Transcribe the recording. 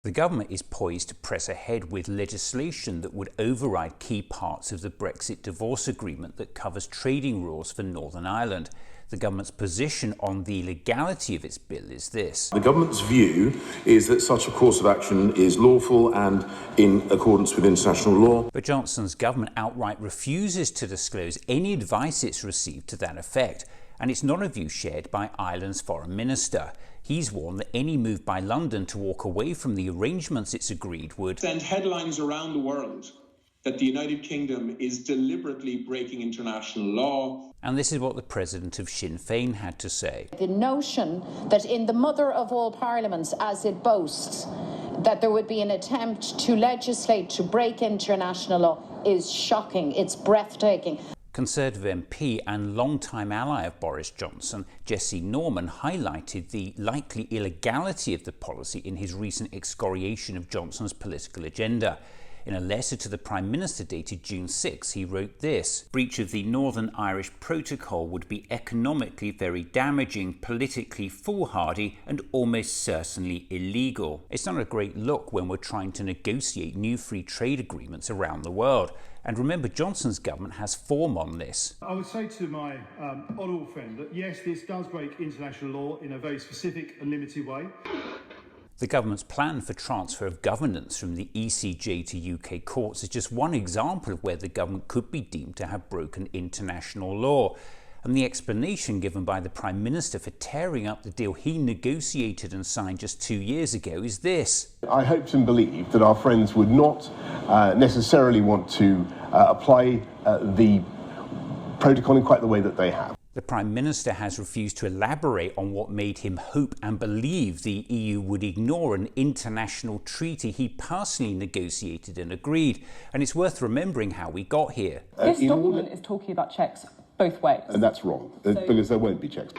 The government is poised to press ahead with legislation that would override key parts of the Brexit divorce agreement that covers trading rules for Northern Ireland. The government's position on the legality of its bill is this. The government's view is that such a course of action is lawful and in accordance with international law. But Johnson's government outright refuses to disclose any advice it's received to that effect. And it's not a view shared by Ireland's foreign minister. He's warned that any move by London to walk away from the arrangements it's agreed would send headlines around the world that the United Kingdom is deliberately breaking international law. And this is what the president of Sinn Féin had to say. The notion that in the mother of all parliaments, as it boasts, that there would be an attempt to legislate to break international law is shocking. It's breathtaking. Conservative MP and longtime ally of Boris Johnson, Jesse Norman, highlighted the likely illegality of the policy in his recent excoriation of Johnson's political agenda. In a letter to the Prime Minister dated June 6, he wrote this: "Breach of the Northern Irish Protocol would be economically very damaging, politically foolhardy and almost certainly illegal." It's not a great look when we're trying to negotiate new free trade agreements around the world. And remember, Johnson's government has form on this. I would say to my honourable friend that yes, this does break international law in a very specific and limited way. The government's plan for transfer of governance from the ECJ to UK courts is just one example of where the government could be deemed to have broken international law. And the explanation given by the Prime Minister for tearing up the deal he negotiated and signed just 2 years ago is this. I hoped and believed that our friends would not necessarily want to apply the protocol in quite the way that they have. The Prime Minister has refused to elaborate on what made him hope and believe the EU would ignore an international treaty he personally negotiated and agreed. And it's worth remembering how we got here. This document is talking about checks both ways. And that's wrong, because there won't be checks.